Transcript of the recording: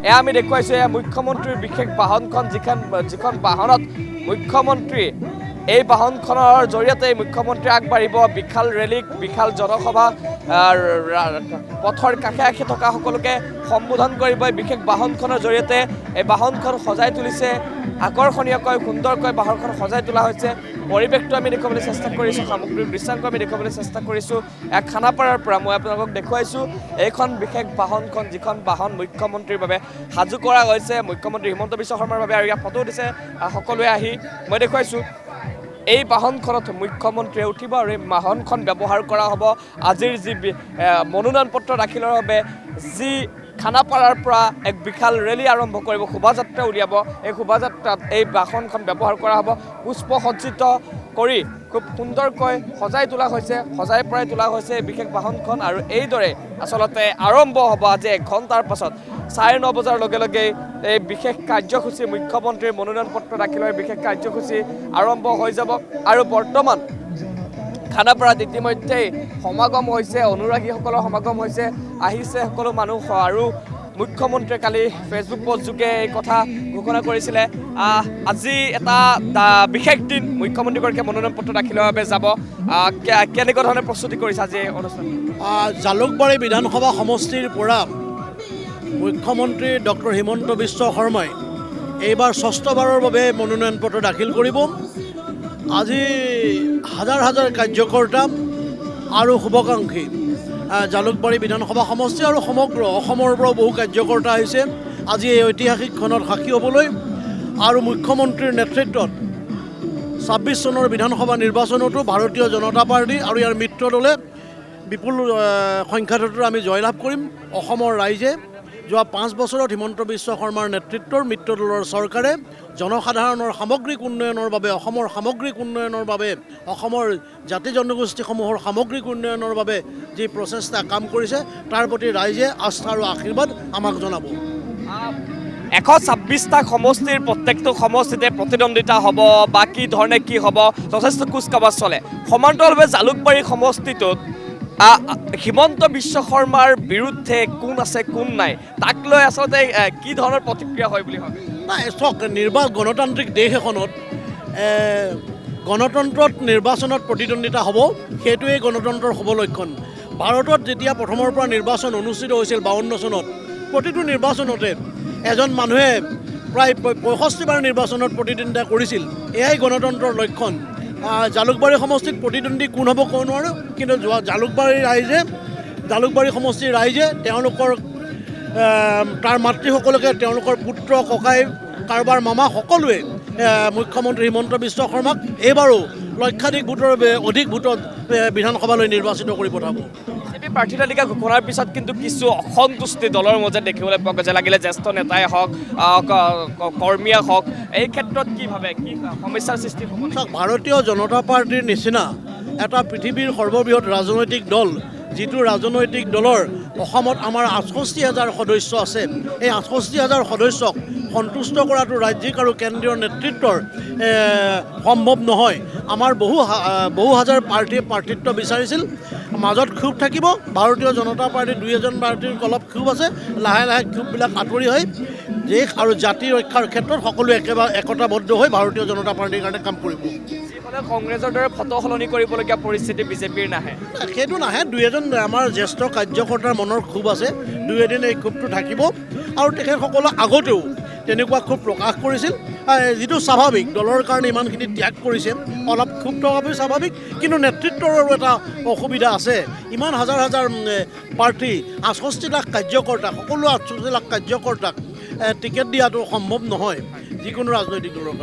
এয়া আমি দেখুৱাইছোঁ এয়া মুখ্যমন্ত্ৰীৰ বিশেষ বাহনখন যিখন বাহনত মুখ্যমন্ত্ৰী এই বাহনখনৰ জৰিয়তে মুখ্যমন্ত্ৰী আগবাঢ়িব বিশাল ৰেলী বিশাল জনসভা পথৰ কাষে কাষে থকা সকলোকে সম্বোধন কৰিব এই বিশেষ বাহনখনৰ জৰিয়তে এই বাহনখন সজাই তুলিছে আকৰ্ষণীয়কৈ সুন্দৰকৈ বাহনখন সজাই তোলা হৈছে পৰিৱেশটো আমি দেখুৱাবলৈ চেষ্টা কৰিছোঁ সামগ্ৰিক দৃশ্যাংশ আমি দেখুৱাবলৈ চেষ্টা কৰিছোঁ খানাপাৰাৰ পৰা মই আপোনালোকক দেখুৱাইছোঁ এইখন বিশেষ বাহনখন যিখন বাহন মুখ্যমন্ত্ৰীৰ বাবে সাজু কৰা হৈছে মুখ্যমন্ত্ৰী হিমন্ত বিশ্ব শৰ্মাৰ বাবে আৰু ইয়াৰ ফটো দিছে সকলোৱে আহি মই দেখুৱাইছোঁ এই বাহনখনত মুখ্যমন্ত্ৰীয়ে উঠিব আৰু এই বাহনখন ব্যৱহাৰ কৰা হ'ব আজিৰ যি মনোনয়ন পত্ৰ দাখিলৰ বাবে যি খানাপাৰাৰ পৰা এক বিশাল ৰেলী আৰম্ভ কৰিব শোভাযাত্ৰা উলিয়াব এই শোভাযাত্ৰাত এই বাহনখন ব্যৱহাৰ কৰা হ'ব পুষ্পসজ্জিত কৰি খুব সুন্দৰকৈ সজাই তোলা হৈছে সজাই পৰাই তোলা হৈছে এই বিশেষ বাহনখন আৰু এইদৰে আচলতে আৰম্ভ হ'ব আজি 1 ঘণ্টাৰ পাছত 9:30 বজাৰ লগে লগে এই বিশেষ কাৰ্যসূচী মুখ্যমন্ত্ৰীৰ মনোনয়ন পত্ৰ দাখিলৰ বিশেষ কাৰ্যসূচী আৰম্ভ হৈ যাব আৰু বৰ্তমান খানাপাৰাত ইতিমধ্যেই সমাগম হৈছে অনুৰাগীসকলৰ সমাগম হৈছে আহিছে সকলো মানুহ আৰু মুখ্যমন্ত্ৰীয়ে কালি ফেচবুক পোষ্ট যোগে এই কথা ঘোষণা কৰিছিলে আজি এটা বিশেষ দিন মুখ্যমন্ত্ৰীগৰাকীয়ে মনোনয়ন পত্ৰ দাখিলৰ বাবে যাব কেনেকুৱা ধৰণে প্ৰস্তুতি কৰিছে আজি এই অনুষ্ঠান জালুকবাৰী বিধানসভা সমষ্টিৰ পৰা মুখ্যমন্ত্ৰী ডক্টৰ হিমন্ত বিশ্ব শৰ্মাই এইবাৰ ষষ্ঠবাৰৰ বাবে মনোনয়ন পত্ৰ দাখিল কৰিব আজি হাজাৰ হাজাৰ কাৰ্যকৰ্তা আৰু শুভাকাংক্ষী জালুকবাৰী বিধানসভা সমষ্টি আৰু সমগ্ৰ অসমৰ পৰাও বহু কাৰ্যকৰ্তা আহিছে আজি এই ঐতিহাসিক ক্ষণত সাক্ষী হ'বলৈ আৰু মুখ্যমন্ত্ৰীৰ নেতৃত্বত 26 চনৰ বিধানসভা নিৰ্বাচনতো ভাৰতীয় জনতা পাৰ্টি আৰু ইয়াৰ মিত্ৰ দলে বিপুল সংখ্যাত আমি জয়লাভ কৰিম অসমৰ ৰাইজে যোৱা 5 বছৰত হিমন্ত বিশ্ব শৰ্মাৰ নেতৃত্বৰ মিত্ৰ দলৰ চৰকাৰে জনসাধাৰণৰ সামগ্ৰিক উন্নয়নৰ বাবে অসমৰ সামগ্ৰিক উন্নয়নৰ বাবে অসমৰ জাতি জনগোষ্ঠীসমূহৰ সামগ্ৰিক উন্নয়নৰ বাবে যি প্ৰচেষ্টা কাম কৰিছে তাৰ প্ৰতি ৰাইজে আস্থা আৰু আশীৰ্বাদ আমাক জনাব 126টা সমষ্টিৰ প্ৰত্যেকটো সমষ্টিতে প্ৰতিদ্বন্দ্বিতা হ'ব বা কি ধৰণে কি হ'ব যথেষ্ট কুচকাৱাজ চলে সমান্তৰালভাৱে জালুকবাৰী সমষ্টিটোত হিমন্ত বিশ্ব শৰ্মাৰ বিৰুদ্ধে কোন আছে কোন নাই তাক লৈ আচলতে কি ধৰণৰ প্ৰতিক্ৰিয়া হয় বুলি ভাবে নাই চাওক গণতান্ত্ৰিক দেশ এখনত গণতন্ত্ৰত নিৰ্বাচনত প্ৰতিদ্বন্দ্বিতা হ'ব সেইটোৱেই গণতন্ত্ৰৰ শুভ লক্ষণ ভাৰতত যেতিয়া প্ৰথমৰ পৰা নিৰ্বাচন অনুষ্ঠিত হৈছিল 52 চনত প্ৰতিটো নিৰ্বাচনতে এজন মানুহে প্ৰায় 65বাৰ নিৰ্বাচনত প্ৰতিদ্বন্দ্বিতা কৰিছিল এয়াই গণতন্ত্ৰৰ লক্ষণ জালুকবাৰী সমষ্টিত প্ৰতিদ্বন্দ্বী কোন হ'ব ক'ব নোৱাৰোঁ কিন্তু জালুকবাৰী সমষ্টিৰ ৰাইজে তেওঁলোকৰ তাৰ মাতৃসকলকে তেওঁলোকৰ পুত্ৰ ককাই কাৰোবাৰ মামা সকলোৱে মুখ্যমন্ত্ৰী হিমন্ত বিশ্ব শৰ্মাক এইবাৰো লক্ষাধিক ভোটৰ অধিক ভোটত বিধানসভালৈ নিৰ্বাচিত কৰি পঠাব বিজেপি প্ৰাৰ্থী তালিকা ঘোষণাৰ পিছত কিন্তু কিছু অসন্তুষ্টি দলৰ মাজত দেখিবলৈ পোৱা গৈছে লাগিলে জ্যেষ্ঠ নেতাই হওক কৰ্মীয়ে হওক এই ক্ষেত্ৰত কি ভাবে কি সমস্যাৰ সৃষ্টি হ'ব ভাৰতীয় জনতা পাৰ্টীৰ নিচিনা এটা পৃথিৱীৰ সৰ্ববৃহৎ ৰাজনৈতিক দল যিটো ৰাজনৈতিক দলৰ অসমত আমাৰ 68,000 সদস্য আছে এই 68,000 সদস্যক সন্তুষ্ট কৰাটো ৰাজ্যিক আৰু কেন্দ্ৰীয় নেতৃত্বৰ সম্ভৱ নহয় আমাৰ বহু হাজাৰ পাৰ্টীয়ে প্ৰাৰ্থিত্ব বিচাৰিছিল মাজত ক্ষোভ থাকিব ভাৰতীয় জনতা পাৰ্টীৰ 2-এজন পাৰ্টীৰ অলপ ক্ষোভ আছে লাহে লাহে ক্ষোভবিলাক আঁতৰি হৈ দেশ আৰু জাতি ৰক্ষাৰ ক্ষেত্ৰত সকলো একেবাৰে একতাবদ্ধ হৈ ভাৰতীয় জনতা পাৰ্টীৰ কাৰণে কাম কৰিব কংগ্ৰেছৰ দৰে ফটো সলনি কৰিবলগীয়া পৰিস্থিতি বিজেপিৰ নাহে সেইটো নাহে 2-এজন আমাৰ জ্যেষ্ঠ কাৰ্যকৰ্তাৰ মনৰ ক্ষোভ আছে 2-এদিন এই ক্ষোভটো থাকিব আৰু তেখেতসকলে আগতেও তেনেকুৱা ক্ষোভ প্ৰকাশ কৰিছিল যিটো স্বাভাৱিক দলৰ কাৰণে ইমানখিনি ত্যাগ কৰিছে অলপ ক্ষোভ থকাটো স্বাভাৱিক কিন্তু নেতৃত্বৰো এটা অসুবিধা আছে ইমান হাজাৰ হাজাৰ প্ৰাৰ্থী 68 লাখ কাৰ্যকৰ্তা সকলো 68 লাখ কাৰ্যকৰ্তাক টিকেট দিয়াটো সম্ভৱ নহয় যিকোনো ৰাজনৈতিক দলৰ